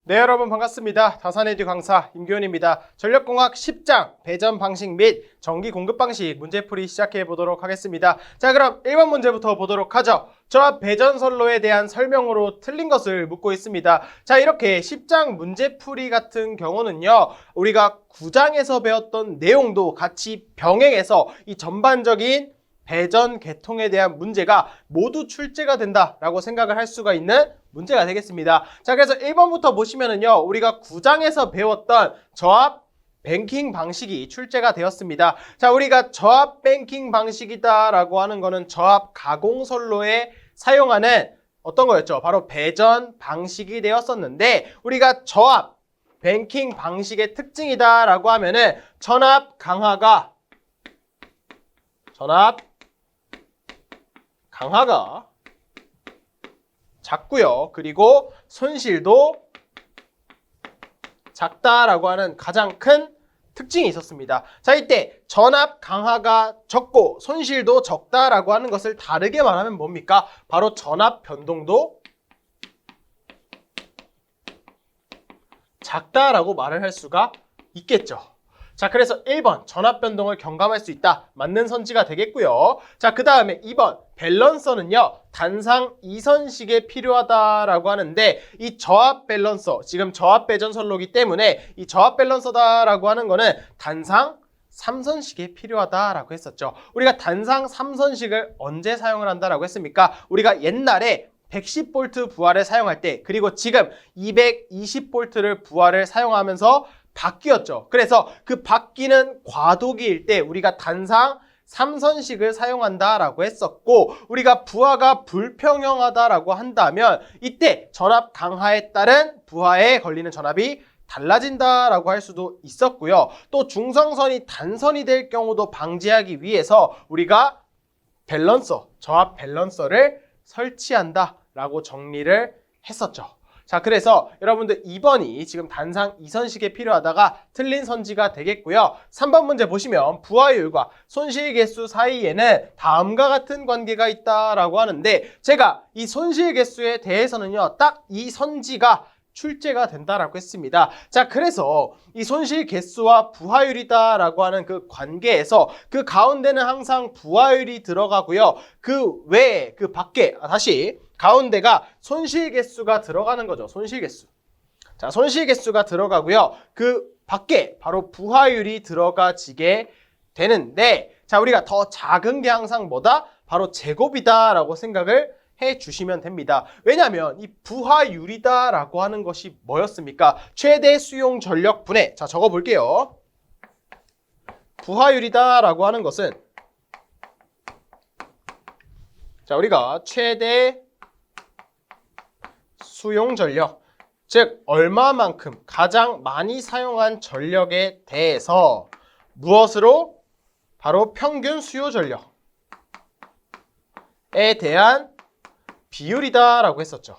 네, 여러분 반갑습니다. 다산에듀 강사 임규현입니다. 전력공학 10장 배전 방식 및 전기 공급 방식 문제풀이 시작해 보도록 하겠습니다. 자, 그럼 1번 문제부터 보도록 하죠. 저압 배전 선로에 대한 설명으로 틀린 것을 묻고 있습니다. 자, 이렇게 10장 문제풀이 같은 경우는요, 우리가 9장에서 배웠던 내용도 같이 병행해서 이 전반적인 배전 계통에 대한 문제가 모두 출제가 된다라고 생각을 할 수가 있는 문제가 되겠습니다. 자, 그래서 1번부터 보시면은요, 우리가 9장에서 배웠던 저압 뱅킹 방식이 출제가 되었습니다. 자, 우리가 저압 뱅킹 방식이다라고 하는 거는 저압 가공선로에 사용하는 어떤 거였죠? 바로 배전 방식이 되었었는데, 우리가 저압 뱅킹 방식의 특징이다라고 하면은 전압 강하가 작고요. 그리고 손실도 작다라고 하는 가장 큰 특징이 있었습니다. 자, 이때 전압 강하가 적고 손실도 적다라고 하는 것을 다르게 말하면 뭡니까? 바로 전압 변동도 작다라고 말을 할 수가 있겠죠. 자, 그래서 1번 전압 변동을 경감할 수 있다. 맞는 선지가 되겠고요. 자, 그 다음에 2번 밸런서는요, 단상 2선식에 필요하다라고 하는데, 이 저압 밸런서, 지금 저압 배전 선로이기 때문에 이 저압 밸런서다라고 하는 거는 단상 3선식에 필요하다라고 했었죠. 우리가 단상 3선식을 언제 사용을 한다라고 했습니까? 우리가 옛날에 110V 부하를 사용할 때, 그리고 지금 220V를 부하를 사용하면서 바뀌었죠. 그래서 그 바뀌는 과도기일 때 우리가 단상 3선식을 사용한다라고 했었고, 우리가 부하가 불평형하다라고 한다면 이때 전압 강하에 따른 부하에 걸리는 전압이 달라진다라고 할 수도 있었고요. 또 중성선이 단선이 될 경우도 방지하기 위해서 우리가 밸런서, 저압 밸런서를 설치한다라고 정리를 했었죠. 자, 그래서 여러분들 2번이 지금 단상 2선식에 필요하다가 틀린 선지가 되겠고요. 3번 문제 보시면 부하율과 손실 개수 사이에는 다음과 같은 관계가 있다라고 하는데, 제가 이 손실 개수에 대해서는요, 딱 이 선지가 출제가 된다라고 했습니다. 자, 그래서 이 손실 개수와 부하율이다라고 하는 그 관계에서 그 가운데는 항상 부하율이 들어가고요. 그 외에, 그 밖에, 다시 가운데가 손실 개수가 들어가는 거죠. 손실 개수. 자, 손실 개수가 들어가고요. 그 밖에 바로 부하율이 들어가지게 되는데, 자, 우리가 더 작은 게 항상 뭐다? 바로 제곱이다라고 생각을 해 주시면 됩니다. 왜냐하면 이 부하율이다라고 하는 것이 뭐였습니까? 최대 수용 전력 분해. 자, 적어 볼게요. 부하율이다라고 하는 것은, 자, 우리가 최대 수용 전력, 즉 얼마만큼 가장 많이 사용한 전력에 대해서 무엇으로? 바로 평균 수요 전력에 대한 비율이다라고 했었죠.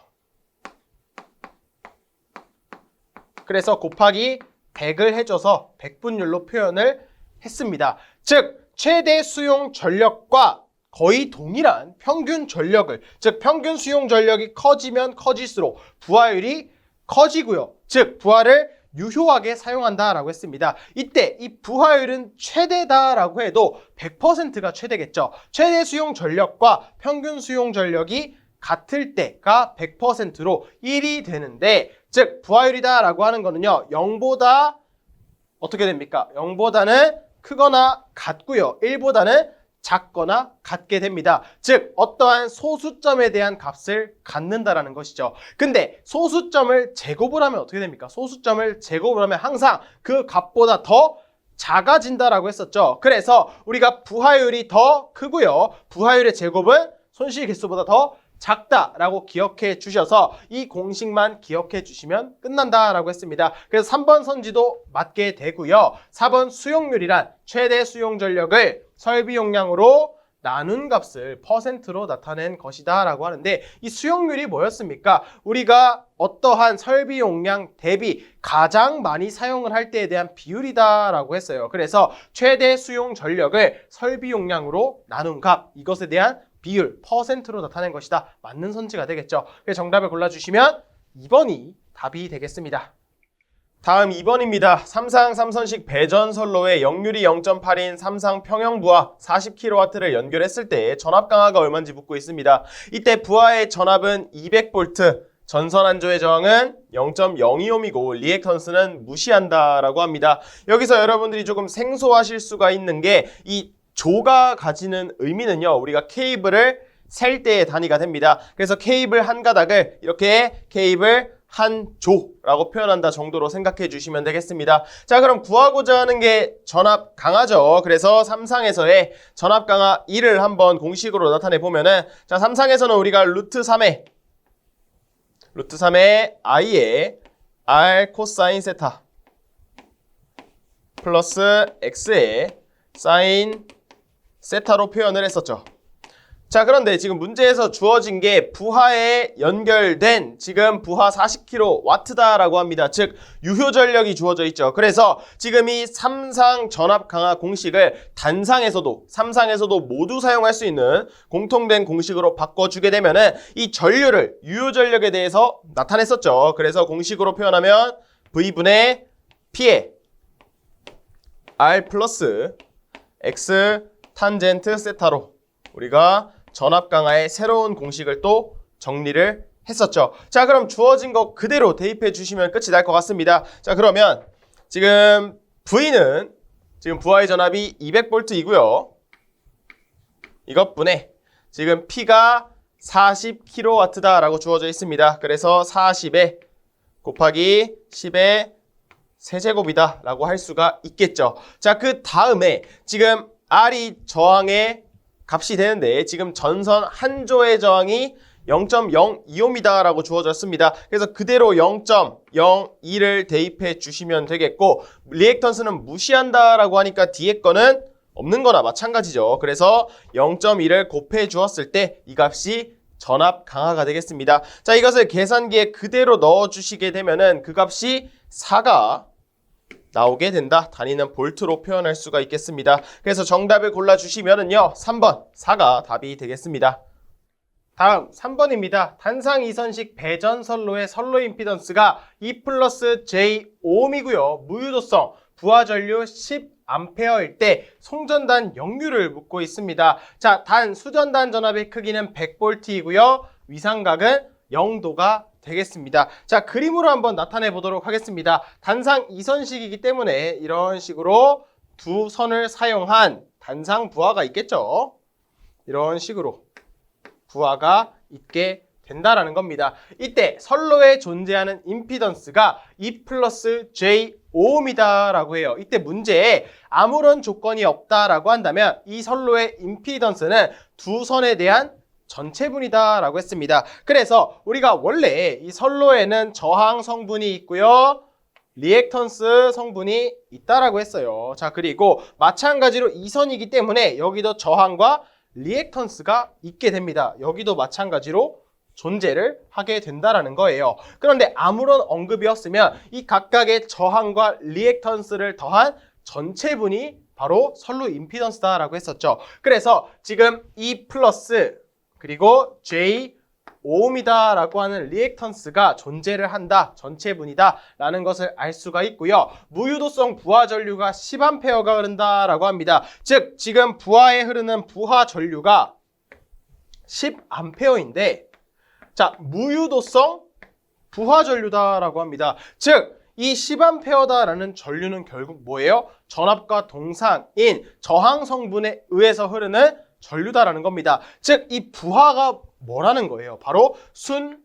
그래서 곱하기 100을 해줘서 백분율로 표현을 했습니다. 즉 최대 수용 전력과 거의 동일한 평균 전력을, 즉 평균 수용 전력이 커지면 커질수록 부하율이 커지고요. 즉 부하를 유효하게 사용한다라고 했습니다. 이때 이 부하율은 최대다라고 해도 100%가 최대겠죠. 최대 수용 전력과 평균 수용 전력이 같을 때가 100%로 1이 되는데, 즉 부하율이다라고 하는 거는요, 0보다 어떻게 됩니까? 0보다는 크거나 같고요. 1보다는 작거나 같게 됩니다. 즉 어떠한 소수점에 대한 값을 갖는다라는 것이죠. 근데 소수점을 제곱을 하면 어떻게 됩니까? 소수점을 제곱을 하면 항상 그 값보다 더 작아진다라고 했었죠. 그래서 우리가 부하율이 더 크고요, 부하율의 제곱은 손실 개수보다 더 작다라고 기억해 주셔서 이 공식만 기억해 주시면 끝난다라고 했습니다. 그래서 3번 선지도 맞게 되고요. 4번 수용률이란 최대 수용 전력을 설비 용량으로 나눈 값을 퍼센트로 나타낸 것이다 라고 하는데, 이 수용률이 뭐였습니까? 우리가 어떠한 설비 용량 대비 가장 많이 사용을 할 때에 대한 비율이다 라고 했어요. 그래서 최대 수용 전력을 설비 용량으로 나눈 값, 이것에 대한 비율, 퍼센트로 나타낸 것이다. 맞는 선지가 되겠죠. 그래서 정답을 골라주시면 2번이 답이 되겠습니다. 다음 2번입니다. 삼상 삼선식 배전 선로에 역률이 0.8인 삼상 평형부하 40kW를 연결했을 때 전압 강하가 얼마인지 묻고 있습니다. 이때 부하의 전압은 200V, 전선 한조의 저항은 0.02ohm이고 리액턴스는 무시한다라고 합니다. 여기서 여러분들이 조금 생소하실 수가 있는 게 이 조가 가지는 의미는요. 우리가 케이블을 셀 때의 단위가 됩니다. 그래서 케이블 한 가닥을 이렇게 케이블 한 조라고 표현한다 정도로 생각해 주시면 되겠습니다. 자, 그럼 구하고자 하는 게 전압 강하죠. 그래서 삼상에서의 전압 강하 1을 한번 공식으로 나타내 보면은, 자, 삼상에서는 우리가 루트 3의 i의 r 코사인 세타 플러스 x의 사인 세타로 표현을 했었죠. 자, 그런데 지금 문제에서 주어진 게 부하에 연결된 지금 부하 40kW다라고 합니다. 즉 유효전력이 주어져 있죠. 그래서 지금 이 삼상 전압 강하 공식을 단상에서도 삼상에서도 모두 사용할 수 있는 공통된 공식으로 바꿔주게 되면은 이 전류를 유효전력에 대해서 나타냈었죠. 그래서 공식으로 표현하면 V분의 P에 R 플러스 X 탄젠트 세타로 우리가 전압 강하의 새로운 공식을 또 정리를 했었죠. 자, 그럼 주어진 거 그대로 대입해 주시면 끝이 날 것 같습니다. 자, 그러면 지금 V는 지금 부하의 전압이 200V이고요. 이것분에 지금 P가 40kW다라고 주어져 있습니다. 그래서 40에 곱하기 10의 세제곱이다 라고 할 수가 있겠죠. 자, 그 다음에 지금 R이 저항의 값이 되는데 지금 전선 한 조의 저항이 0.02ohm이다 라고 주어졌습니다. 그래서 그대로 0.02를 대입해 주시면 되겠고, 리액턴스는 무시한다 라고 하니까 뒤에 거는 없는 거나 마찬가지죠. 그래서 0.2를 곱해 주었을 때 이 값이 전압 강하가 되겠습니다. 자, 이것을 계산기에 그대로 넣어 주시게 되면은 그 값이 4가 나오게 된다. 단위는 볼트로 표현할 수가 있겠습니다. 그래서 정답을 골라주시면은요, 3번 4가 답이 되겠습니다. 다음 3번입니다. 단상 이선식 배전 선로의 선로 임피던스가 2 플러스 J ohm이고요. 무유도성 부하 전류 10A일 때 송전단 역류를 묻고 있습니다. 자, 단 수전단 전압의 크기는 100V이고요. 위상각은 0도가 되겠습니다. 자, 그림으로 한번 나타내 보도록 하겠습니다. 단상 이선식이기 때문에 이런 식으로 두 선을 사용한 단상 부하가 있겠죠. 이런 식으로 부하가 있게 된다라는 겁니다. 이때 선로에 존재하는 임피던스가 2 플러스 J ohm이다 라고 해요. 이때 문제에 아무런 조건이 없다라고 한다면 이 선로의 임피던스는 두 선에 대한 전체분이다 라고 했습니다. 그래서 우리가 원래 이 선로에는 저항 성분이 있고요, 리액턴스 성분이 있다라고 했어요. 자, 그리고 마찬가지로 이 선이기 때문에 여기도 저항과 리액턴스가 있게 됩니다. 여기도 마찬가지로 존재를 하게 된다라는 거예요. 그런데 아무런 언급이 없으면 이 각각의 저항과 리액턴스를 더한 전체분이 바로 선로 임피던스다라고 했었죠. 그래서 지금 E 플러스 그리고 J ohm이다 라고 하는 리액턴스가 존재를 한다, 전체분이다 라는 것을 알 수가 있고요. 무유도성 부하 전류가 10A가 흐른다 라고 합니다. 즉 지금 부하에 흐르는 부하 전류가 10A인데, 자, 무유도성 부하 전류다 라고 합니다. 즉 이 10A 라는 전류는 결국 뭐예요? 전압과 동상인 저항 성분에 의해서 흐르는 전류다라는 겁니다. 즉 이 부하가 뭐라는 거예요? 바로 순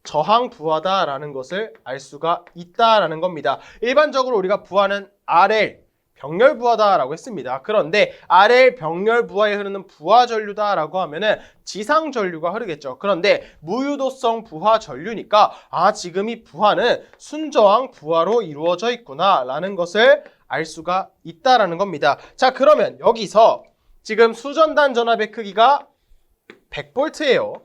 저항 부하다라는 것을 알 수가 있다라는 겁니다. 일반적으로 우리가 부하는 RL 병렬 부하다라고 했습니다. 그런데 RL 병렬 부하에 흐르는 부하 전류다라고 하면은 지상 전류가 흐르겠죠. 그런데 무유도성 부하 전류니까 지금 이 부하는 순저항 부하로 이루어져 있구나라는 것을 알 수가 있다라는 겁니다. 자, 그러면 여기서 지금 수전단 전압의 크기가 100V예요.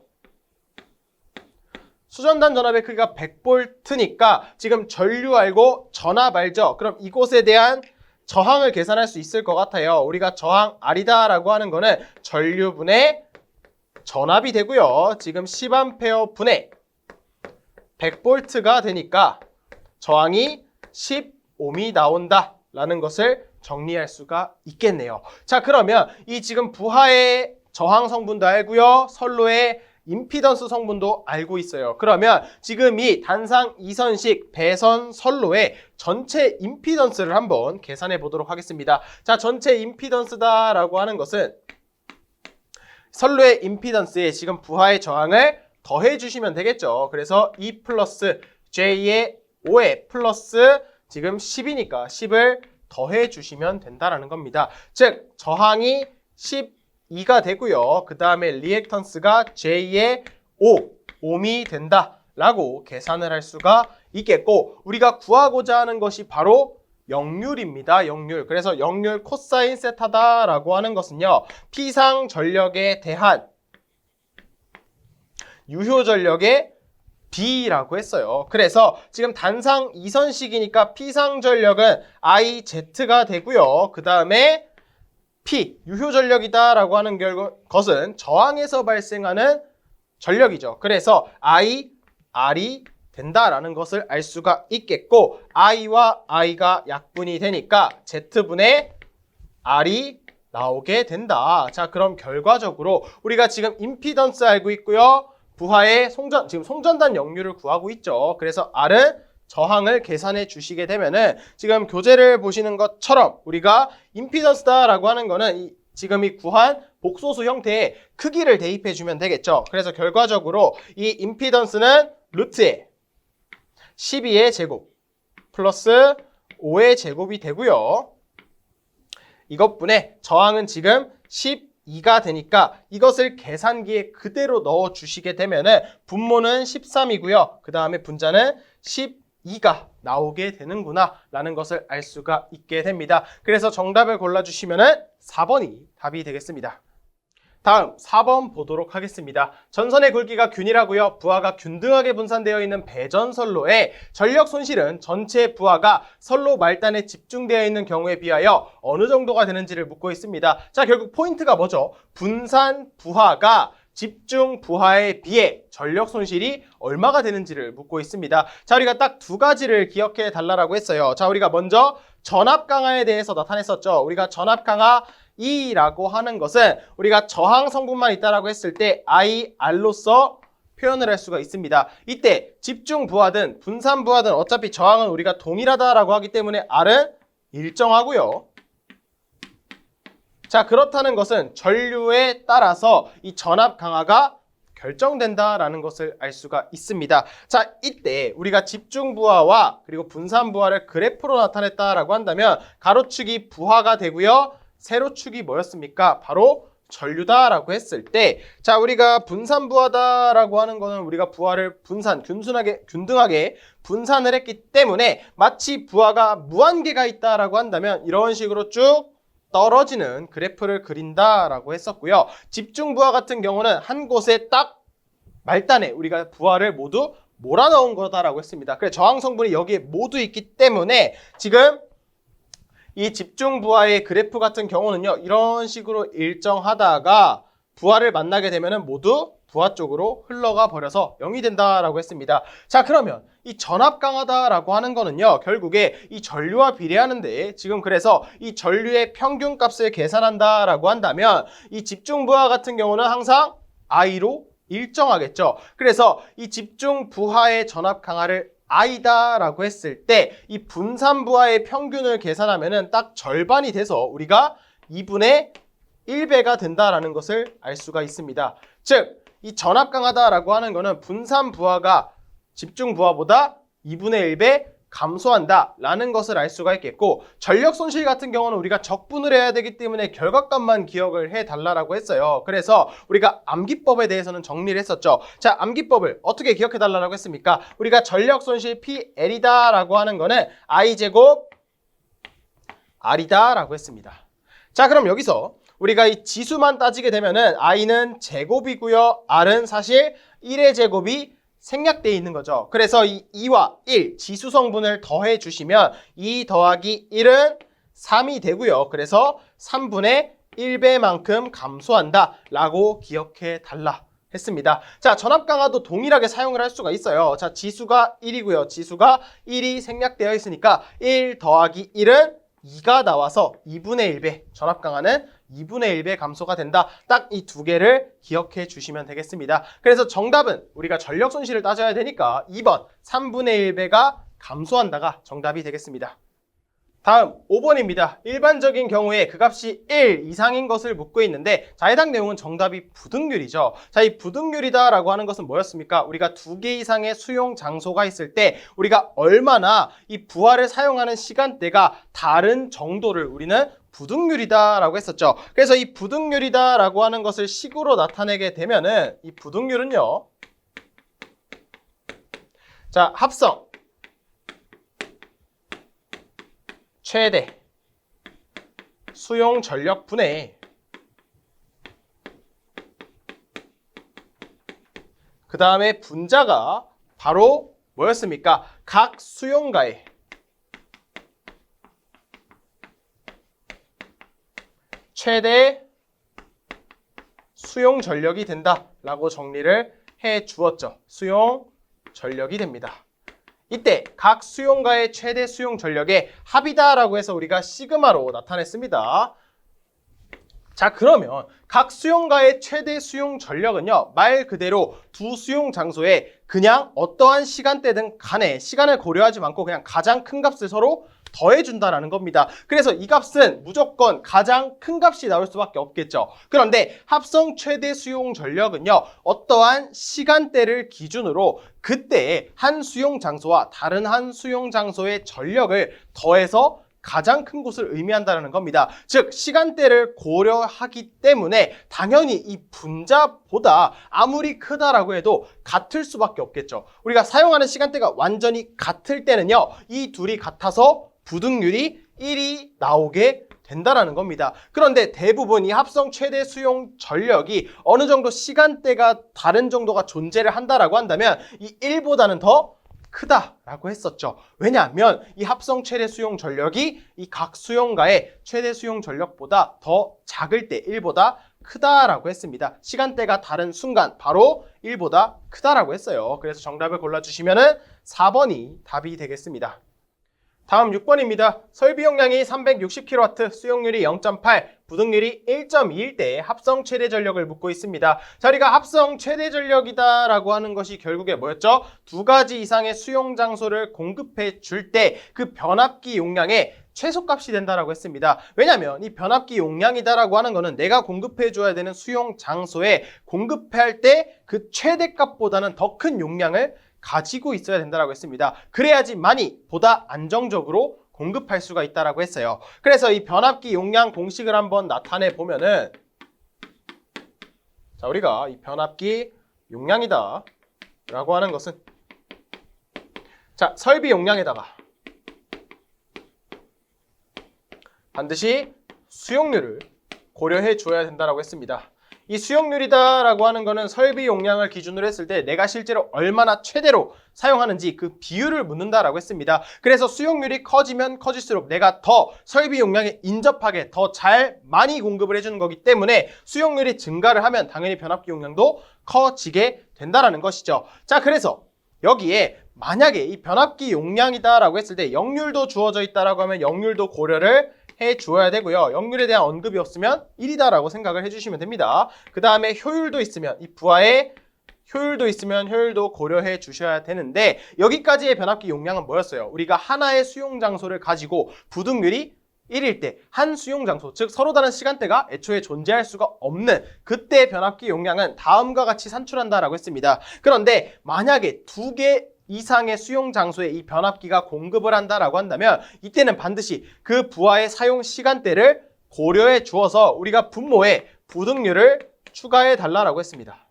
수전단 전압의 크기가 100V니까 지금 전류 알고 전압 알죠? 그럼 이곳에 대한 저항을 계산할 수 있을 것 같아요. 우리가 저항 R이다 라고 하는 거는 전류분의 전압이 되고요. 지금 10A 분의 100V가 되니까 저항이 10ohm이 나온다 라는 것을 정리할 수가 있겠네요. 자, 그러면 이 지금 부하의 저항 성분도 알고요. 선로의 임피던스 성분도 알고 있어요. 그러면 지금 이 단상 이선식 배선 선로의 전체 임피던스를 한번 계산해 보도록 하겠습니다. 자, 전체 임피던스다라고 하는 것은 선로의 임피던스에 지금 부하의 저항을 더해 주시면 되겠죠. 그래서 2 플러스 J의 5에 플러스 지금 10이니까 10을 더해 주시면 된다라는 겁니다. 즉 저항이 12가 되고요. 그 다음에 리액턴스가 J의 5ohm이 된다라고 계산을 할 수가 있겠고, 우리가 구하고자 하는 것이 바로 역률입니다. 역률. 그래서 역률 코사인 세타다라고 하는 것은요, P상 전력에 대한 유효 전력의 B라고 했어요. 그래서 지금 단상 이선식이니까 P상 전력은 IZ가 되고요. 그 다음에 P, 유효 전력이다라고 하는 것은 저항에서 발생하는 전력이죠. 그래서 I, R이 된다라는 것을 알 수가 있겠고, I와 I가 약분이 되니까 Z분의 R이 나오게 된다. 자, 그럼 결과적으로 우리가 지금 임피던스 알고 있고요. 부하의 지금 송전단 역률을 구하고 있죠. 그래서 R은 저항을 계산해 주시게 되면은 지금 교재를 보시는 것처럼 우리가 임피던스다라고 하는 거는 지금 이 구한 복소수 형태의 크기를 대입해 주면 되겠죠. 그래서 결과적으로 이 임피던스는 루트에 12의 제곱 플러스 5의 제곱이 되고요. 이것분의 저항은 지금 12가 되니까 이것을 계산기에 그대로 넣어 주시게 되면은 분모는 13이고요. 그 다음에 분자는 12가 나오게 되는구나 라는 것을 알 수가 있게 됩니다. 그래서 정답을 골라주시면은 4번이 답이 되겠습니다. 다음 4번 보도록 하겠습니다. 전선의 굵기가 균일하고요. 부하가 균등하게 분산되어 있는 배전선로의 전력 손실은 전체 부하가 선로 말단에 집중되어 있는 경우에 비하여 어느 정도가 되는지를 묻고 있습니다. 자, 결국 포인트가 뭐죠? 분산 부하가 집중 부하에 비해 전력 손실이 얼마가 되는지를 묻고 있습니다. 자, 우리가 딱 두 가지를 기억해 달라고 했어요. 자, 우리가 먼저 전압 강화에 대해서 나타냈었죠. 우리가 전압 강화 E라고 하는 것은 우리가 저항 성분만 있다라고 했을 때 IR로서 표현을 할 수가 있습니다. 이때 집중 부하든 분산 부하든 어차피 저항은 우리가 동일하다라고 하기 때문에 R은 일정하고요. 자, 그렇다는 것은 전류에 따라서 이 전압 강화가 결정된다라는 것을 알 수가 있습니다. 자, 이때 우리가 집중 부하와 그리고 분산 부하를 그래프로 나타냈다라고 한다면 가로축이 부하가 되고요. 세로축이 뭐였습니까? 바로 전류다라고 했을 때, 자, 우리가 분산 부하다라고 하는 거는 우리가 부하를 균등하게 분산을 했기 때문에 마치 부하가 무한계가 있다라고 한다면 이런 식으로 쭉 떨어지는 그래프를 그린다라고 했었고요. 집중 부하 같은 경우는 한 곳에 딱 말단에 우리가 부하를 모두 몰아넣은 거다라고 했습니다. 그래서 저항 성분이 여기에 모두 있기 때문에 지금 이 집중 부하의 그래프 같은 경우는요, 이런 식으로 일정하다가 부하를 만나게 되면은 모두 부하 쪽으로 흘러가 버려서 0이 된다라고 했습니다. 자, 그러면 이 전압 강하다라고 하는 거는요, 결국에 이 전류와 비례하는데, 지금 그래서 이 전류의 평균 값을 계산한다라고 한다면 이 집중 부하 같은 경우는 항상 I로 일정하겠죠. 그래서 이 집중 부하의 전압 강하를 I다라고 했을 때 이 분산 부하의 평균을 계산하면은 딱 절반이 돼서 우리가 2분의 1배가 된다라는 것을 알 수가 있습니다. 즉, 이 전압 강하다라고 하는 거는 분산 부하가 집중 부하보다 2분의 1배 감소한다라는 것을 알 수가 있겠고, 전력 손실 같은 경우는 우리가 적분을 해야 되기 때문에 결과값만 기억을 해달라고 했어요. 그래서 우리가 암기법에 대해서는 정리를 했었죠. 자, 암기법을 어떻게 기억해달라고 했습니까? 우리가 전력 손실 PL이다라고 하는 거는 I제곱 R이다라고 했습니다. 자, 그럼 여기서 우리가 이 지수만 따지게 되면은 I는 제곱이고요. R은 사실 1의 제곱이 생략되어 있는 거죠. 그래서 이 2와 1 지수 성분을 더해 주시면 2 더하기 1은 3이 되고요. 그래서 3분의 1배만큼 감소한다 라고 기억해 달라 했습니다. 자, 전압 강화도 동일하게 사용을 할 수가 있어요. 자, 지수가 1이고요. 지수가 1이 생략되어 있으니까 1 더하기 1은 2가 나와서 2분의 1배, 전압 강화는 2분의 1배 감소가 된다. 딱 이 두 개를 기억해 주시면 되겠습니다. 그래서 정답은 우리가 전력 손실을 따져야 되니까 2번 3분의 1배가 감소한다가 정답이 되겠습니다. 다음 5번입니다. 일반적인 경우에 그 값이 1 이상인 것을 묻고 있는데 자, 해당 내용은 정답이 부등률이죠. 자, 이 부등률이다 라고 하는 것은 뭐였습니까? 우리가 2개 이상의 수용 장소가 있을 때 우리가 얼마나 이 부하를 사용하는 시간대가 다른 정도를 우리는 부등률이다 라고 했었죠. 그래서 이 부등률이다 라고 하는 것을 식으로 나타내게 되면은 이 부등률은요, 자, 합성 최대 수용 전력 분해 그 다음에 분자가 바로 뭐였습니까? 각 수용가의 최대 수용 전력이 된다라고 정리를 해 주었죠. 수용 전력이 됩니다. 이때 각 수용가의 최대 수용 전력의 합이다라고 해서 우리가 시그마로 나타냈습니다. 자, 그러면 각 수용가의 최대 수용 전력은요, 말 그대로 두 수용 장소에 그냥 어떠한 시간대든 간에 시간을 고려하지 않고 그냥 가장 큰 값을 서로 더해준다라는 겁니다. 그래서 이 값은 무조건 가장 큰 값이 나올 수밖에 없겠죠. 그런데 합성 최대 수용 전력은요, 어떠한 시간대를 기준으로 그때 한 수용 장소와 다른 한 수용 장소의 전력을 더해서 가장 큰 곳을 의미한다는 겁니다. 즉 시간대를 고려하기 때문에 당연히 이 분자보다 아무리 크다라고 해도 같을 수밖에 없겠죠. 우리가 사용하는 시간대가 완전히 같을 때는요, 이 둘이 같아서 부등률이 1이 나오게 된다라는 겁니다. 그런데 대부분 이 합성 최대 수용 전력이 어느 정도 시간대가 다른 정도가 존재를 한다라고 한다면 이 1보다는 더 크다라고 했었죠. 왜냐하면 이 합성 최대 수용 전력이 이 각 수용가의 최대 수용 전력보다 더 작을 때 1보다 크다라고 했습니다. 시간대가 다른 순간 바로 1보다 크다라고 했어요. 그래서 정답을 골라주시면 4번이 답이 되겠습니다. 다음 6번입니다. 설비 용량이 360kW, 수용률이 0.8, 부등률이 1.2일 때 합성 최대 전력을 묻고 있습니다. 자, 우리가 합성 최대 전력이다 라고 하는 것이 결국에 뭐였죠? 두 가지 이상의 수용 장소를 공급해 줄 때 그 변압기 용량의 최소값이 된다라고 했습니다. 왜냐하면 이 변압기 용량이다라고 하는 거는 내가 공급해 줘야 되는 수용 장소에 공급할 때 그 최대값보다는 더 큰 용량을 가지고 있어야 된다라고 했습니다. 그래야지만이 보다 안정적으로 공급할 수가 있다라고 했어요. 그래서 이 변압기 용량 공식을 한번 나타내 보면은, 자, 우리가 이 변압기 용량이다 라고 하는 것은, 자, 설비 용량에다가 반드시 수용률을 고려해 줘야 된다라고 했습니다. 이 수용률이다 라고 하는 거는 설비 용량을 기준으로 했을 때 내가 실제로 얼마나 최대로 사용하는지 그 비율을 묻는다라고 했습니다. 그래서 수용률이 커지면 커질수록 내가 더 설비 용량에 인접하게 더 잘 많이 공급을 해주는 거기 때문에 수용률이 증가를 하면 당연히 변압기 용량도 커지게 된다라는 것이죠. 자, 그래서 여기에 만약에 이 변압기 용량이다 라고 했을 때 역률도 주어져 있다라고 하면 역률도 고려를 해 주어야 되고요. 역률에 대한 언급이 없으면 1이다라고 생각을 해주시면 됩니다. 그 다음에 효율도 있으면 이 부하의 효율도 있으면 효율도 고려해 주셔야 되는데 여기까지의 변압기 용량은 뭐였어요? 우리가 하나의 수용 장소를 가지고 부등률이 1일 때 한 수용 장소, 즉 서로 다른 시간대가 애초에 존재할 수가 없는 그때 변압기 용량은 다음과 같이 산출한다라고 했습니다. 그런데 만약에 두 개 이상의 수용 장소에 이 변압기가 공급을 한다라고 한다면 이때는 반드시 그 부하의 사용 시간대를 고려해 주어서 우리가 분모에 부등률을 추가해 달라라고 했습니다.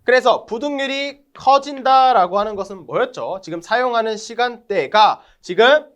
그래서 부등률이 커진다라고 하는 것은 뭐였죠? 지금 사용하는 시간대가 지금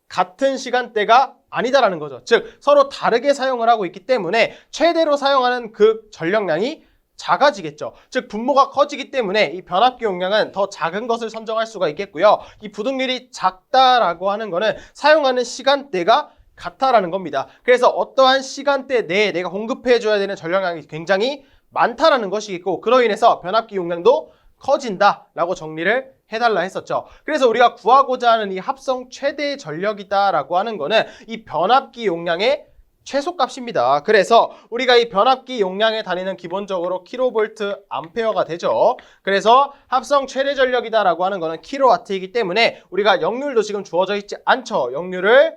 같은 시간대가 아니다라는 거죠. 즉 서로 다르게 사용을 하고 있기 때문에 최대로 사용하는 그 전력량이 작아지겠죠. 즉 분모가 커지기 때문에 이 변압기 용량은 더 작은 것을 선정할 수가 있겠고요. 이 부등률이 작다라고 하는 거는 사용하는 시간대가 같다라는 겁니다. 그래서 어떠한 시간대 내에 내가 공급해 줘야 되는 전력량이 굉장히 많다라는 것이겠고 그로 인해서 변압기 용량도 커진다라고 정리를 해달라 했었죠. 그래서 우리가 구하고자 하는 이 합성 최대 전력이다라고 하는 거는 이 변압기 용량의 최소값입니다. 그래서 우리가 이 변압기 용량에 다니는 기본적으로 킬로볼트 암페어가 되죠. 그래서 합성 최대 전력이다라고 하는 거는 킬로와트이기 때문에 우리가 역률도 지금 주어져 있지 않죠. 역률을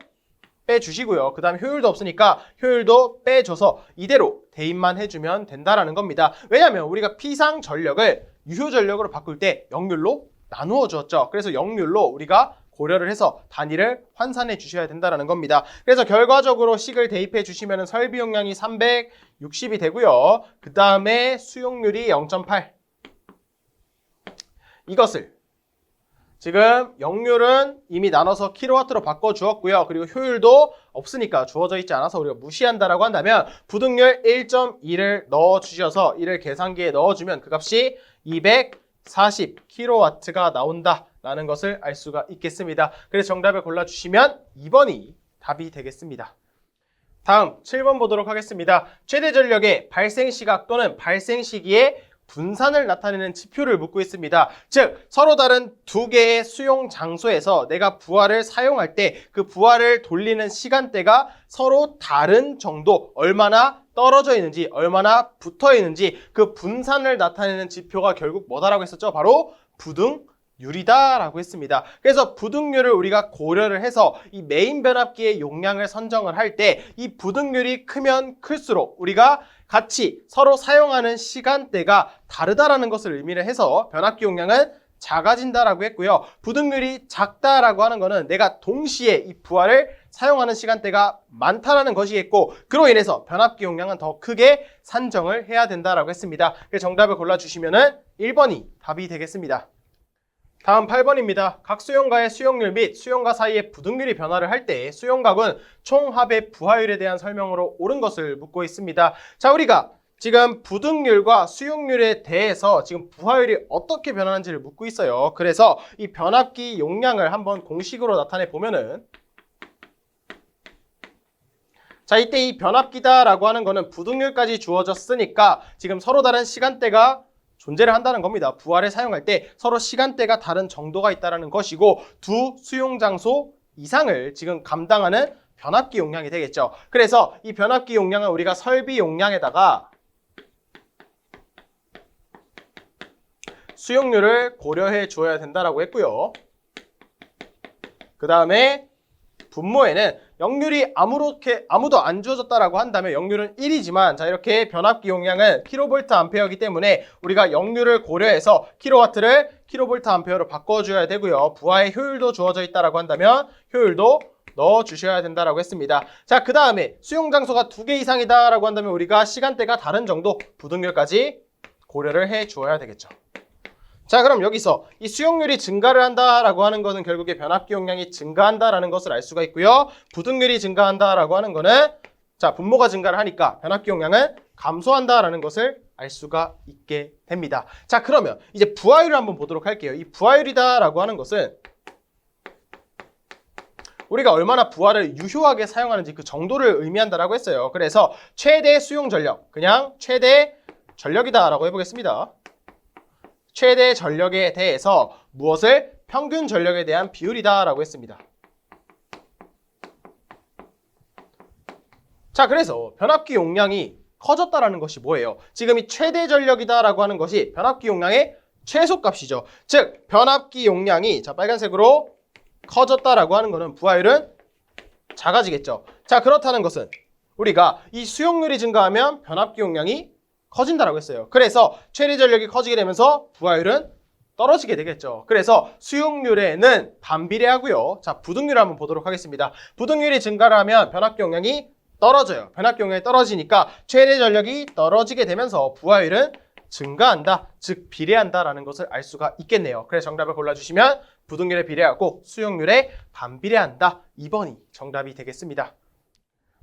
빼주시고요. 그 다음에 효율도 없으니까 효율도 빼줘서 이대로 대입만 해주면 된다라는 겁니다. 왜냐하면 우리가 피상 전력을 유효 전력으로 바꿀 때 역률로 나누어 주었죠. 그래서 역률로 우리가 고려를 해서 단위를 환산해 주셔야 된다는 겁니다. 그래서 결과적으로 식을 대입해 주시면 설비 용량이 360이 되고요. 그 다음에 수용률이 0.8. 이것을 지금 역률은 이미 나눠서 킬로와트로 바꿔주었고요. 그리고 효율도 없으니까 주어져 있지 않아서 우리가 무시한다라고 한다면 부등률 1.2를 넣어주셔서 이를 계산기에 넣어주면 그 값이 240kW가 나온다라는 것을 알 수가 있겠습니다. 그래서 정답을 골라주시면 2번이 답이 되겠습니다. 다음 7번 보도록 하겠습니다. 최대 전력의 발생 시각 또는 발생 시기의 분산을 나타내는 지표를 묻고 있습니다. 즉 서로 다른 두 개의 수용 장소에서 내가 부하를 사용할 때 그 부하를 돌리는 시간대가 서로 다른 정도, 얼마나 떨어져 있는지, 얼마나 붙어 있는지 그 분산을 나타내는 지표가 결국 뭐다라고 했었죠? 바로 부등률이다라고 했습니다. 그래서 부등률을 우리가 고려를 해서 이 메인 변압기의 용량을 선정을 할 때 이 부등률이 크면 클수록 우리가 같이 서로 사용하는 시간대가 다르다라는 것을 의미를 해서 변압기 용량은 작아진다라고 했고요. 부등률이 작다라고 하는 것은 내가 동시에 이 부하를 사용하는 시간대가 많다라는 것이겠고 그로 인해서 변압기 용량은 더 크게 산정을 해야 된다라고 했습니다. 그래서 정답을 골라주시면 1번이 답이 되겠습니다. 다음 8번입니다. 각 수용가의 수용률 및 수용가 사이의 부등률이 변화를 할 때 수용각은 총합의 부하율에 대한 설명으로 옳은 것을 묻고 있습니다. 자, 우리가 지금 부등률과 수용률에 대해서 지금 부하율이 어떻게 변하는지를 묻고 있어요. 그래서 이 변압기 용량을 한번 공식으로 나타내 보면은 자, 이때 이 변압기다라고 하는 거는 부등률까지 주어졌으니까 지금 서로 다른 시간대가 존재를 한다는 겁니다. 부하를 사용할 때 서로 시간대가 다른 정도가 있다는 것이고 두 수용 장소 이상을 지금 감당하는 변압기 용량이 되겠죠. 그래서 이 변압기 용량은 우리가 설비 용량에다가 수용률을 고려해 주어야 된다라고 했고요. 그 다음에 분모에는 역률이 아무도 안 주어졌다라고 한다면 역률은 1이지만 자 이렇게 변압기 용량은 킬로볼트 암페어이기 때문에 우리가 역률을 고려해서 킬로와트를 킬로볼트 암페어로 바꿔줘야 되고요. 부하의 효율도 주어져 있다라고 한다면 효율도 넣어주셔야 된다라고 했습니다. 자, 그 다음에 수용 장소가 2개 이상이다라고 한다면 우리가 시간대가 다른 정도 부등률까지 고려를 해 주어야 되겠죠. 자, 그럼 여기서 이 수용률이 증가를 한다라고 하는 것은 결국에 변압기 용량이 증가한다라는 것을 알 수가 있고요. 부등률이 증가한다라고 하는 거는 자, 분모가 증가를 하니까 변압기 용량은 감소한다라는 것을 알 수가 있게 됩니다. 자, 그러면 이제 부하율을 한번 보도록 할게요. 이 부하율이다라고 하는 것은 우리가 얼마나 부하를 유효하게 사용하는지 그 정도를 의미한다라고 했어요. 그래서 최대 수용 전력, 그냥 최대 전력이다라고 해보겠습니다. 최대 전력에 대해서 무엇을 평균 전력에 대한 비율이다라고 했습니다. 자, 그래서 변압기 용량이 커졌다라는 것이 뭐예요? 지금 이 최대 전력이다라고 하는 것이 변압기 용량의 최소값이죠. 즉, 변압기 용량이 자 빨간색으로 커졌다라고 하는 것은 부하율은 작아지겠죠. 자, 그렇다는 것은 우리가 이 수용률이 증가하면 변압기 용량이 커진다라고 했어요. 그래서 최대 전력이 커지게 되면서 부하율은 떨어지게 되겠죠. 그래서 수용률에는 반비례하고요. 자, 부등률을 한번 보도록 하겠습니다. 부등률이 증가를 하면 변압기 용량이 떨어져요. 변압기 용량이 떨어지니까 최대 전력이 떨어지게 되면서 부하율은 증가한다, 즉 비례한다라는 것을 알 수가 있겠네요. 그래서 정답을 골라주시면 부등률에 비례하고 수용률에 반비례한다. 2번이 정답이 되겠습니다.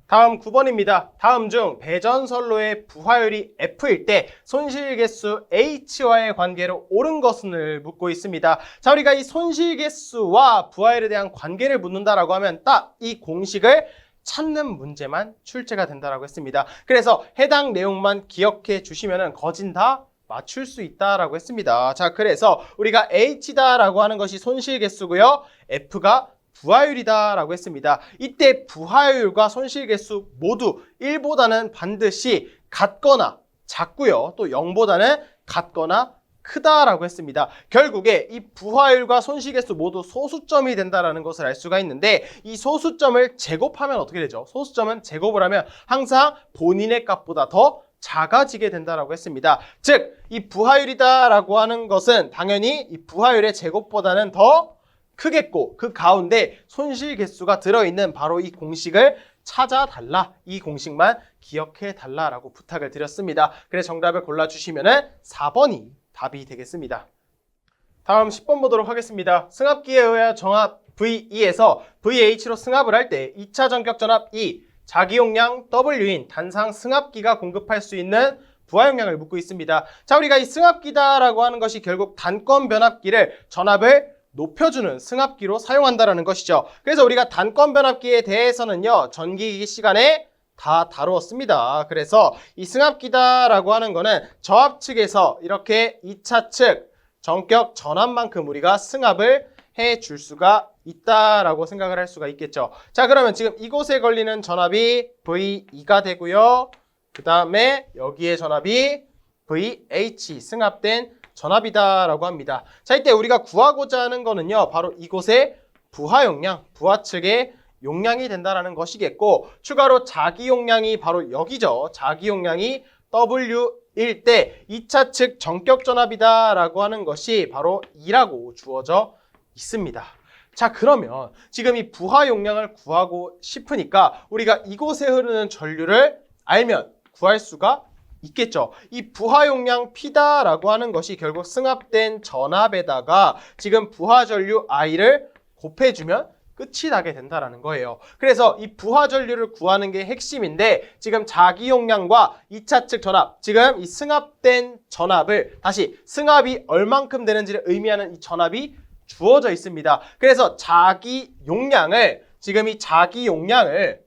다음 9번입니다. 다음 중 배전선로의 부하율이 F일 때 손실개수 H와의 관계로 옳은 것을 묻고 있습니다. 자, 우리가 이 손실개수와 부하율에 대한 관계를 묻는다라고 하면 딱 이 공식을 찾는 문제만 출제가 된다라고 했습니다. 그래서 해당 내용만 기억해 주시면은 거진 다 맞출 수 있다라고 했습니다. 자, 그래서 우리가 H다라고 하는 것이 손실 개수고요. F가 부하율이다라고 했습니다. 이때 부하율과 손실 개수 모두 1보다는 반드시 같거나 작고요. 또 0보다는 같거나 크다라고 했습니다. 결국에 이 부하율과 손실개수 모두 소수점이 된다는 것을 알 수가 있는데 이 소수점을 제곱하면 어떻게 되죠? 소수점은 제곱을 하면 항상 본인의 값보다 더 작아지게 된다라고 했습니다. 즉, 이 부하율이다라고 하는 것은 당연히 이 부하율의 제곱보다는 더 크겠고 그 가운데 손실개수가 들어있는 바로 이 공식을 찾아달라. 이 공식만 기억해달라라고 부탁을 드렸습니다. 그래서 정답을 골라주시면 4번이 답이 되겠습니다. 다음 10번 보도록 하겠습니다. 승합기에 의하여 정합 V2에서 VH로 승합을 할 때 2차 전격 전압 E, 자기용량 W인 단상 승합기가 공급할 수 있는 부하용량을 묻고 있습니다. 자, 우리가 이 승합기다라고 하는 것이 결국 단권 변압기를 전압을 높여주는 승합기로 사용한다는 것이죠. 그래서 우리가 단권 변압기에 대해서는요, 전기기기 시간에 다 다루었습니다. 그래서 이 승합기다라고 하는 거는 저압 측에서 이렇게 2차 측 전격 전압만큼 우리가 승합을 해줄 수가 있다라고 생각을 할 수가 있겠죠. 자, 그러면 지금 이곳에 걸리는 전압이 V2가 되고요. 그 다음에 여기에 전압이 VH 승합된 전압이다라고 합니다. 자, 이때 우리가 구하고자 하는 거는요, 바로 이곳의 부하용량, 부하 측의 용량이 된다라는 것이겠고, 추가로 자기용량이 바로 여기죠. 자기용량이 W일 때 2차 측 전격 전압이다라고 하는 것이 바로 2라고 주어져 있습니다. 자, 그러면 지금 이 부하용량을 구하고 싶으니까 우리가 이곳에 흐르는 전류를 알면 구할 수가 있겠죠. 이 부하용량 P다라고 하는 것이 결국 승합된 전압에다가 지금 부하전류 I를 곱해주면 끝이 나게 된다라는 거예요. 그래서 이 부하전류를 구하는 게 핵심인데 지금 자기용량과 2차 측 전압, 지금 이 승합된 전압을 다시 승합이 얼만큼 되는지를 의미하는 이 전압이 주어져 있습니다. 그래서 자기용량을 지금 이 자기용량을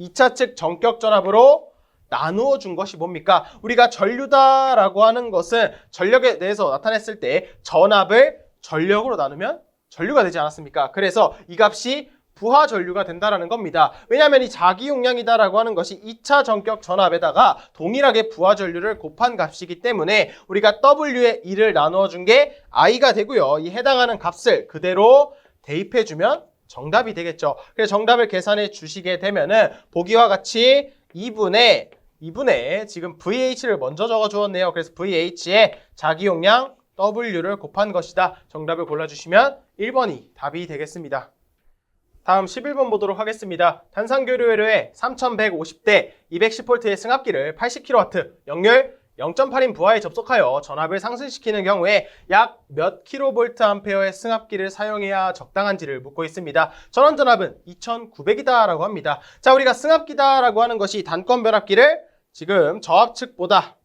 2차 측 전격 전압으로 나누어 준 것이 뭡니까? 우리가 전류다라고 하는 것은 전력에 대해서 나타냈을 때 전압을 전력으로 나누면 전류가 되지 않았습니까? 그래서 이 값이 부하 전류가 된다라는 겁니다. 왜냐하면 이 자기용량이다라고 하는 것이 2차 전격 전압에다가 동일하게 부하 전류를 곱한 값이기 때문에 우리가 W의 2를 나누어 준 게 I가 되고요. 이 해당하는 값을 그대로 대입해주면 정답이 되겠죠. 그래서 정답을 계산해 주시게 되면은 보기와 같이 2분의 지금 VH를 먼저 적어 주었네요. 그래서 VH에 자기용량 W를 곱한 것이다. 정답을 골라주시면 1번이 답이 되겠습니다. 다음 11번 보도록 하겠습니다. 단상교류회로에 3150대 210V의 승합기를 80kW, 역률 0.8인 부하에 접속하여 전압을 상승시키는 경우에 약 몇 kVA의 승합기를 사용해야 적당한지를 묻고 있습니다. 전원 전압은 2900이다라고 합니다. 자, 우리가 승합기다라고 하는 것이 단권 변압기를 지금 저압 측보다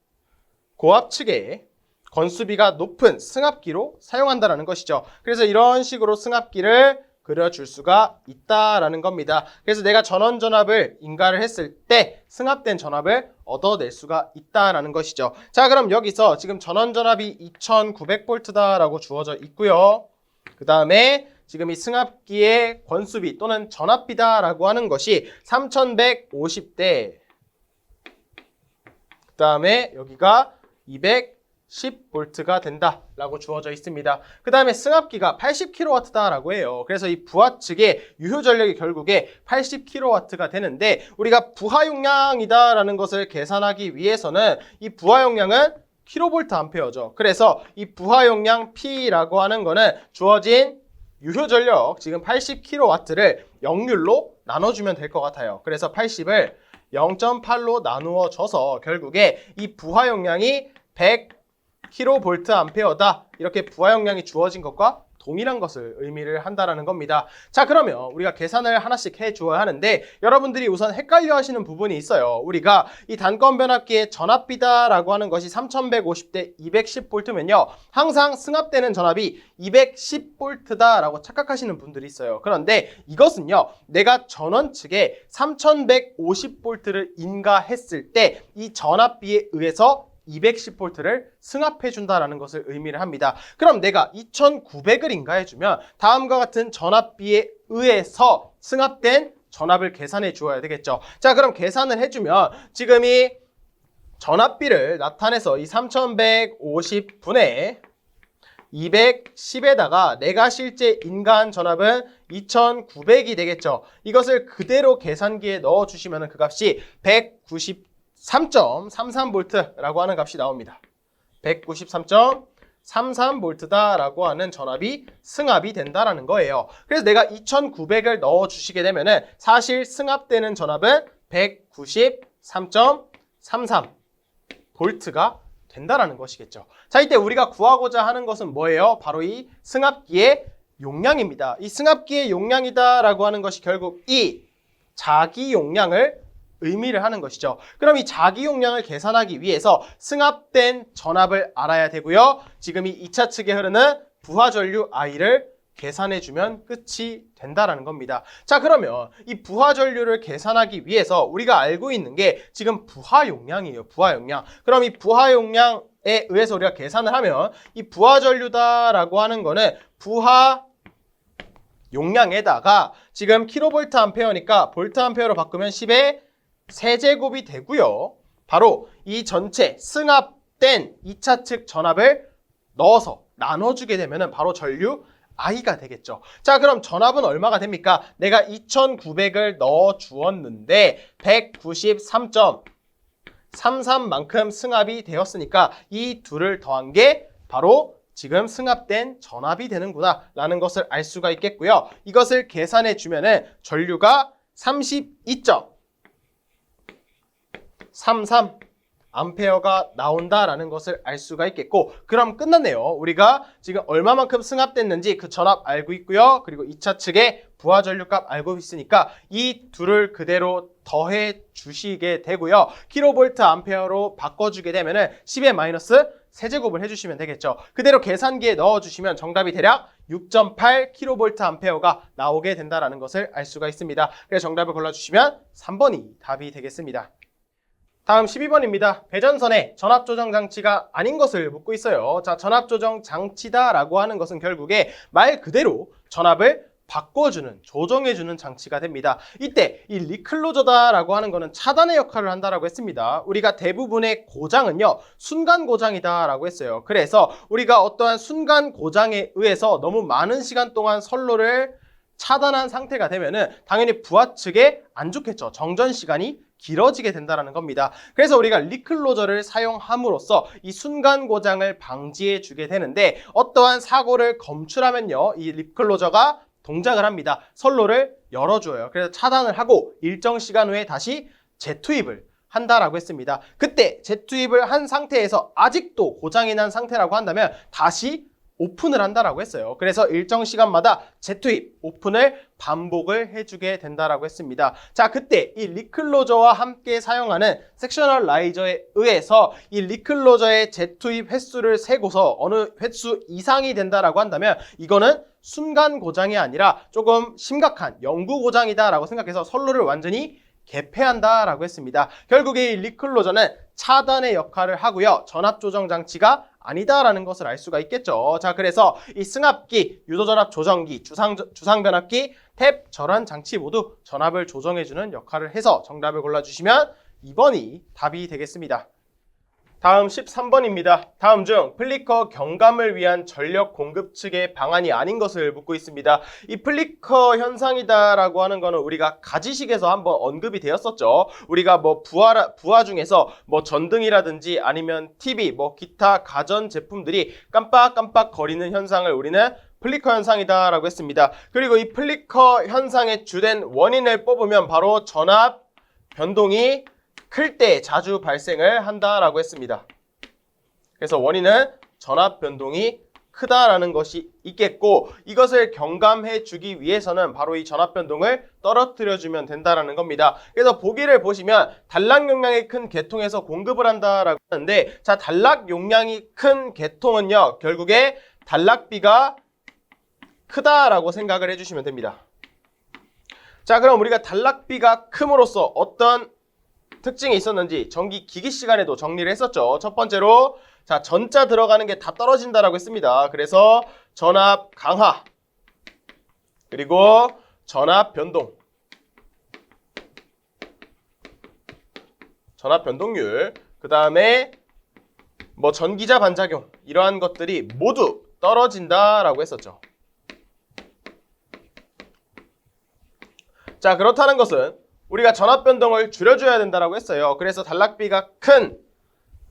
고압 측에 건수비가 높은 승합기로 사용한다는 것이죠. 그래서 이런 식으로 승합기를 그려줄 수가 있다라는 겁니다. 그래서 내가 전원 전압을 인가를 했을 때 승합된 전압을 얻어낼 수가 있다라는 것이죠. 자, 그럼 여기서 지금 전원 전압이 2900V다라고 주어져 있고요. 그 다음에 지금 이 승합기의 권수비 또는 전압비다라고 하는 것이 3150대, 그 다음에 여기가 210V가 된다라고 주어져 있습니다. 그 다음에 승합기가 80kW다라고 해요. 그래서 이 부하 측의 유효 전력이 결국에 80kW가 되는데 우리가 부하용량이다라는 것을 계산하기 위해서는 이 부하용량은 kVA죠. 그래서 이 부하용량 P라고 하는 거는 주어진 유효 전력 지금 80kW를 역률로 나눠주면 될 것 같아요. 그래서 80을 0.8로 나누어 줘서 결국에 이 부하용량이 100kVA다 이렇게 부하용량이 주어진 것과 동일한 것을 의미를 한다라는 겁니다. 자, 그러면 우리가 계산을 하나씩 해주어야 하는데 여러분들이 우선 헷갈려 하시는 부분이 있어요. 우리가 이 단권 변압기의 전압비다라고 하는 것이 3150대 210V면요. 항상 승합되는 전압이 210V다라고 착각하시는 분들이 있어요. 그런데 이것은요. 내가 전원 측에 3150V를 인가했을 때 이 전압비에 의해서 210V를 승합해준다라는 것을 의미를 합니다. 그럼 내가 2900을 인가해주면 다음과 같은 전압비에 의해서 승합된 전압을 계산해 주어야 되겠죠. 자, 그럼 계산을 해주면 지금 이 전압비를 나타내서 이 3150분의 210에다가 내가 실제 인가한 전압은 2900이 되겠죠. 이것을 그대로 계산기에 넣어주시면 그 값이 193.33V라고 하는 값이 나옵니다. 193.33V다라고 하는 전압이 승합이 된다라는 거예요. 그래서 내가 2900을 넣어주시게 되면은 사실 승합되는 전압은 193.33V가 된다라는 것이겠죠. 자, 이때 우리가 구하고자 하는 것은 뭐예요? 바로 이 승합기의 용량입니다. 이 승합기의 용량이다라고 하는 것이 결국 이 자기 용량을 의미를 하는 것이죠. 그럼 이 자기 용량을 계산하기 위해서 승합된 전압을 알아야 되고요. 지금 이 2차 측에 흐르는 부하 전류 I를 계산해주면 끝이 된다라는 겁니다. 자, 그러면 이 부하 전류를 계산하기 위해서 우리가 알고 있는 게 지금 부하 용량이에요. 부하 용량. 그럼 이 부하 용량에 의해서 우리가 계산을 하면 이 부하 전류다라고 하는 거는 부하 용량에다가 지금 킬로볼트 암페어니까 볼트 암페어로 바꾸면 10의 세제곱이 되고요. 바로 이 전체 승합된 2차 측 전압을 넣어서 나눠주게 되면 바로 전류 I가 되겠죠. 자, 그럼 전압은 얼마가 됩니까? 내가 2900을 넣어 주었는데 193.33만큼 승합이 되었으니까 이 둘을 더한 게 바로 지금 승합된 전압이 되는구나 라는 것을 알 수가 있겠고요. 이것을 계산해 주면은 전류가 32.33 암페어가 나온다라는 것을 알 수가 있겠고, 그럼 끝났네요. 우리가 지금 얼마만큼 승합됐는지 그 전압 알고 있고요. 그리고 2차 측의 부하 전류값 알고 있으니까 이 둘을 그대로 더해 주시게 되고요. 킬로볼트 암페어로 바꿔주게 되면은 10의 마이너스 세제곱을 해주시면 되겠죠. 그대로 계산기에 넣어주시면 정답이 대략 6.8 킬로볼트 암페어가 나오게 된다라는 것을 알 수가 있습니다. 그래서 정답을 골라주시면 3번이 답이 되겠습니다. 다음 12번입니다. 배전선에 전압조정 장치가 아닌 것을 묻고 있어요. 자, 전압조정 장치다라고 하는 것은 결국에 말 그대로 전압을 바꿔주는, 조정해주는 장치가 됩니다. 이때 이 리클로저다라고 하는 거는 차단의 역할을 한다라고 했습니다. 우리가 대부분의 고장은요, 순간 고장이다라고 했어요. 그래서 우리가 어떠한 순간 고장에 의해서 너무 많은 시간 동안 선로를 차단한 상태가 되면은 당연히 부하 측에 안 좋겠죠. 정전 시간이 길어지게 된다는 겁니다. 그래서 우리가 리클로저를 사용함으로써 이 순간 고장을 방지해 주게 되는데, 어떠한 사고를 검출하면요, 이 리클로저가 동작을 합니다. 선로를 열어줘요. 그래서 차단을 하고 일정 시간 후에 다시 재투입을 한다라고 했습니다. 그때 재투입을 한 상태에서 아직도 고장이 난 상태라고 한다면 다시 오픈을 한다라고 했어요. 그래서 일정 시간마다 재투입, 오픈을 반복을 해주게 된다라고 했습니다. 자, 그때 이 리클로저와 함께 사용하는 섹셔널 라이저에 의해서 이 리클로저의 재투입 횟수를 세고서 어느 횟수 이상이 된다라고 한다면 이거는 순간 고장이 아니라 조금 심각한 영구 고장이다라고 생각해서 선로를 완전히 개폐한다라고 했습니다. 결국에 이 리클로저는 차단의 역할을 하고요. 전압 조정 장치가 아니다라는 것을 알 수가 있겠죠. 자, 그래서 이 승합기, 유도전압 조정기, 주상변압기, 탭 절환 장치 모두 전압을 조정해주는 역할을 해서 정답을 골라주시면 2번이 답이 되겠습니다. 다음 13번입니다. 다음 중 플리커 경감을 위한 전력 공급 측의 방안이 아닌 것을 묻고 있습니다. 이 플리커 현상이다라고 하는 거는 우리가 가지식에서 한번 언급이 되었었죠. 우리가 뭐 부하 중에서 뭐 전등이라든지 아니면 TV, 뭐 기타 가전 제품들이 깜빡깜빡 거리는 현상을 우리는 플리커 현상이다라고 했습니다. 그리고 이 플리커 현상의 주된 원인을 뽑으면 바로 전압 변동이 클 때 자주 발생을 한다라고 했습니다. 그래서 원인은 전압 변동이 크다라는 것이 있겠고 이것을 경감해 주기 위해서는 바로 이 전압 변동을 떨어뜨려 주면 된다라는 겁니다. 그래서 보기를 보시면 단락 용량이 큰 계통에서 공급을 한다라고 하는데 자, 단락 용량이 큰 계통은요. 결국에 단락비가 크다라고 생각을 해주시면 됩니다. 자, 그럼 우리가 단락비가 큼으로써 어떤 특징이 있었는지 전기 기기 시간에도 정리를 했었죠. 첫 번째로 자, 전자 들어가는 게 다 떨어진다라고 했습니다. 그래서 전압 강하 그리고 전압 변동 전압 변동률 그 다음에 뭐 전기자 반작용 이러한 것들이 모두 떨어진다라고 했었죠. 자, 그렇다는 것은 우리가 전압 변동을 줄여줘야 된다라고 했어요. 그래서 단락비가 큰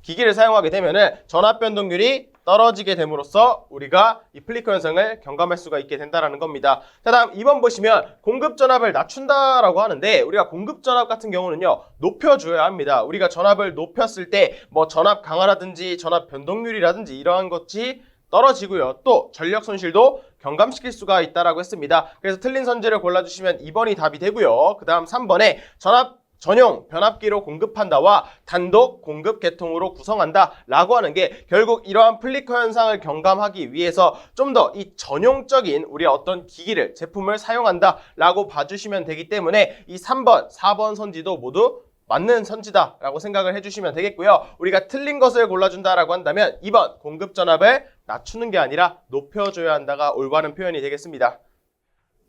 기기를 사용하게 되면은 전압 변동률이 떨어지게 됨으로써 우리가 이 플리커 현상을 경감할 수가 있게 된다라는 겁니다. 자, 다음 2번 보시면 공급 전압을 낮춘다라고 하는데 우리가 공급 전압 같은 경우는요 높여줘야 합니다. 우리가 전압을 높였을 때 뭐 전압 강화라든지 전압 변동률이라든지 이러한 것이 떨어지고요. 또 전력 손실도 경감시킬 수가 있다라고 했습니다. 그래서 틀린 선지를 골라주시면 2번이 답이 되고요. 그 다음 3번에 전압 전용 변압기로 공급한다와 단독 공급 계통으로 구성한다 라고 하는 게 결국 이러한 플리커 현상을 경감하기 위해서 좀 더 이 전용적인 우리의 어떤 기기를 제품을 사용한다 라고 봐주시면 되기 때문에 이 3번 4번 선지도 모두 맞는 선지다 라고 생각을 해주시면 되겠고요. 우리가 틀린 것을 골라준다라고 한다면 2번 공급 전압을 낮추는 게 아니라 높여줘야 한다가 올바른 표현이 되겠습니다.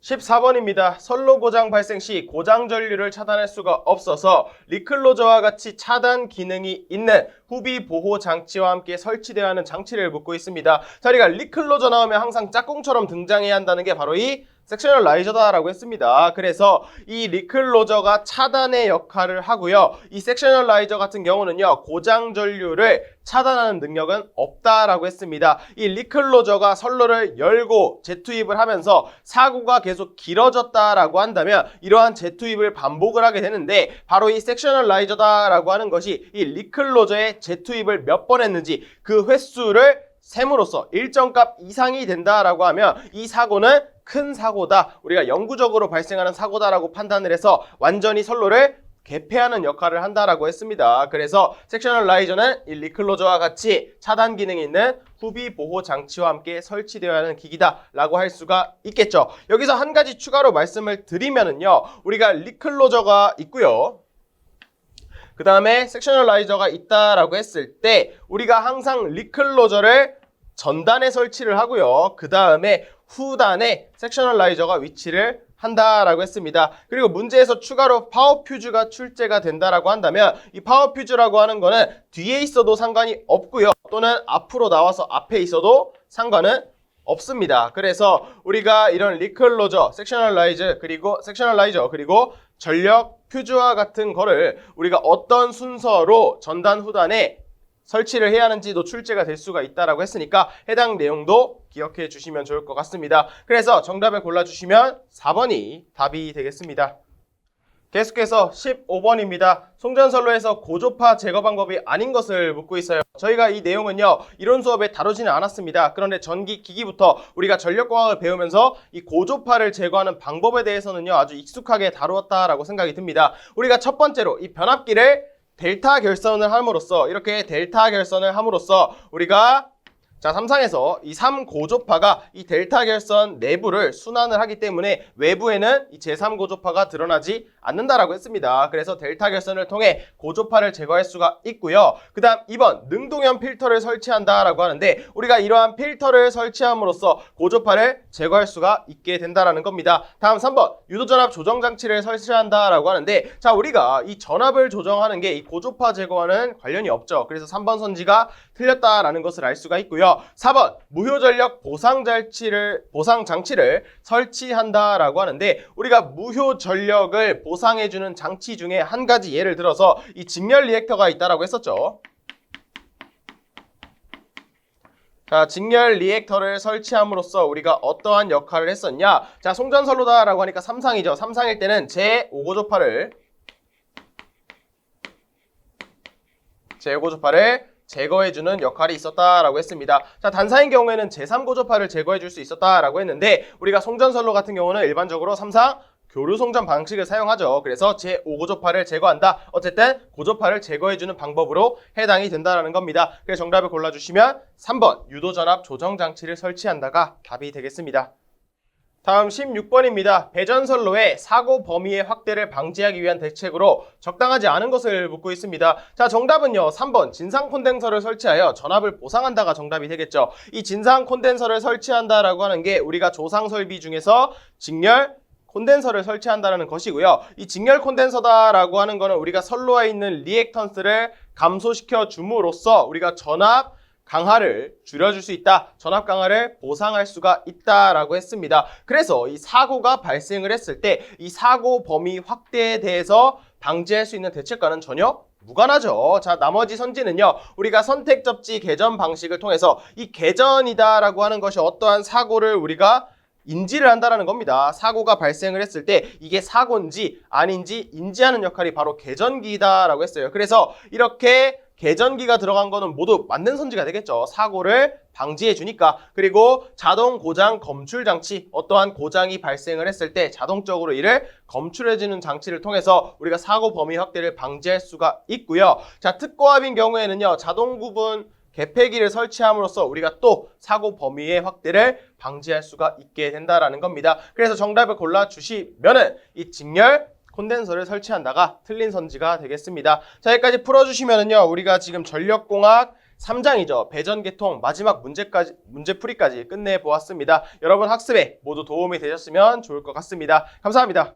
14번입니다. 선로 고장 발생 시 고장 전류를 차단할 수가 없어서 리클로저와 같이 차단 기능이 있는 후비 보호 장치와 함께 설치되어야 하는 장치를 묻고 있습니다. 자, 우리가 리클로저 나오면 항상 짝꿍처럼 등장해야 한다는 게 바로 이 섹셔널 라이저다라고 했습니다. 그래서 이 리클로저가 차단의 역할을 하고요. 이 섹셔널 라이저 같은 경우는요. 고장 전류를 차단하는 능력은 없다라고 했습니다. 이 리클로저가 선로를 열고 재투입을 하면서 사고가 계속 길어졌다라고 한다면 이러한 재투입을 반복을 하게 되는데 바로 이 섹셔널 라이저다라고 하는 것이 이 리클로저의 재투입을 몇 번 했는지 그 횟수를 셈으로써 일정 값 이상이 된다라고 하면 이 사고는 큰 사고다. 우리가 영구적으로 발생하는 사고다라고 판단을 해서 완전히 선로를 개폐하는 역할을 한다라고 했습니다. 그래서 섹셔널 라이저는 이 리클로저와 같이 차단 기능이 있는 후비 보호 장치와 함께 설치되어야 하는 기기다라고 할 수가 있겠죠. 여기서 한 가지 추가로 말씀을 드리면은요. 우리가 리클로저가 있고요. 그 다음에 섹셔널 라이저가 있다라고 했을 때 우리가 항상 리클로저를 전단에 설치를 하고요. 그 다음에 후단에 섹셔널 라이저가 위치를 한다라고 했습니다. 그리고 문제에서 추가로 파워 퓨즈가 출제가 된다라고 한다면 이 파워 퓨즈라고 하는 거는 뒤에 있어도 상관이 없고요. 또는 앞으로 나와서 앞에 있어도 상관은 없습니다. 그래서 우리가 이런 리클로저, 섹셔널 라이저 그리고 전력 퓨즈와 같은 거를 우리가 어떤 순서로 전단 후단에 설치를 해야 하는지도 출제가 될 수가 있다라고 했으니까 해당 내용도 기억해 주시면 좋을 것 같습니다. 그래서 정답을 골라주시면 4번이 답이 되겠습니다. 계속해서 15번입니다. 송전선로에서 고조파 제거 방법이 아닌 것을 묻고 있어요. 저희가 이 내용은요 이론 수업에 다루지는 않았습니다. 그런데 전기 기기부터 우리가 전력공학을 배우면서 이 고조파를 제거하는 방법에 대해서는요 아주 익숙하게 다루었다라고 생각이 듭니다. 우리가 첫 번째로 이 변압기를 델타 결선을 함으로써 이렇게 델타 결선을 함으로써 우리가 자, 3상에서 이 3고조파가 이 델타 결선 내부를 순환을 하기 때문에 외부에는 이 제3고조파가 드러나지 않는다라고 했습니다. 그래서 델타 결선을 통해 고조파를 제거할 수가 있고요. 그 다음 2번 능동형 필터를 설치한다라고 하는데 우리가 이러한 필터를 설치함으로써 고조파를 제거할 수가 있게 된다라는 겁니다. 다음 3번 유도전압 조정장치를 설치한다라고 하는데 자, 우리가 이 전압을 조정하는 게 이 고조파 제거와는 관련이 없죠. 그래서 3번 선지가 틀렸다라는 것을 알 수가 있고요. 4번 무효전력 보상장치를 설치한다라고 하는데 우리가 무효전력을 보상해주는 장치 중에 한 가지 예를 들어서 이 직렬 리액터가 있다라고 했었죠. 자, 직렬 리액터를 설치함으로써 우리가 어떠한 역할을 했었냐? 자, 송전선로다라고 하니까 3상이죠. 3상일 때는 제5고조파를 제거해주는 역할이 있었다라고 했습니다. 자, 단사인 경우에는 제3고조파를 제거해줄 수 있었다라고 했는데 우리가 송전선로 같은 경우는 일반적으로 3상 교류송전 방식을 사용하죠. 그래서 제5고조파를 제거한다. 어쨌든 고조파를 제거해주는 방법으로 해당이 된다는 겁니다. 그래서 정답을 골라주시면 3번 유도전압 조정장치를 설치한다가 답이 되겠습니다. 다음 16번입니다. 배전선로의 사고 범위의 확대를 방지하기 위한 대책으로 적당하지 않은 것을 묻고 있습니다. 자, 정답은요. 3번 진상 콘덴서를 설치하여 전압을 보상한다가 정답이 되겠죠. 이 진상 콘덴서를 설치한다라고 하는 게 우리가 조상 설비 중에서 직렬 콘덴서를 설치한다는 것이고요. 이 직렬 콘덴서다라고 하는 거는 우리가 선로에 있는 리액턴스를 감소시켜 줌으로써 우리가 전압 강하를 줄여줄 수 있다. 전압 강하를 보상할 수가 있다라고 했습니다. 그래서 이 사고가 발생을 했을 때 이 사고 범위 확대에 대해서 방지할 수 있는 대책과는 전혀 무관하죠. 자, 나머지 선지는요. 우리가 선택 접지 개전 방식을 통해서 이 개전이다라고 하는 것이 어떠한 사고를 우리가 인지를 한다라는 겁니다. 사고가 발생을 했을 때 이게 사고인지 아닌지 인지하는 역할이 바로 개전기다라고 했어요. 그래서 이렇게 개전기가 들어간 거는 모두 맞는 선지가 되겠죠. 사고를 방지해 주니까. 그리고 자동 고장 검출 장치, 어떠한 고장이 발생을 했을 때 자동적으로 이를 검출해 주는 장치를 통해서 우리가 사고 범위 확대를 방지할 수가 있고요. 자, 특고압인 경우에는요. 자동 구분 개폐기를 설치함으로써 우리가 또 사고 범위의 확대를 방지할 수가 있게 된다라는 겁니다. 그래서 정답을 골라주시면은 이 직렬 콘덴서를 설치한다가 틀린 선지가 되겠습니다. 자, 여기까지 풀어주시면은요, 우리가 지금 전력공학 3장이죠. 배전계통 마지막 문제풀이까지 끝내보았습니다. 여러분 학습에 모두 도움이 되셨으면 좋을 것 같습니다. 감사합니다.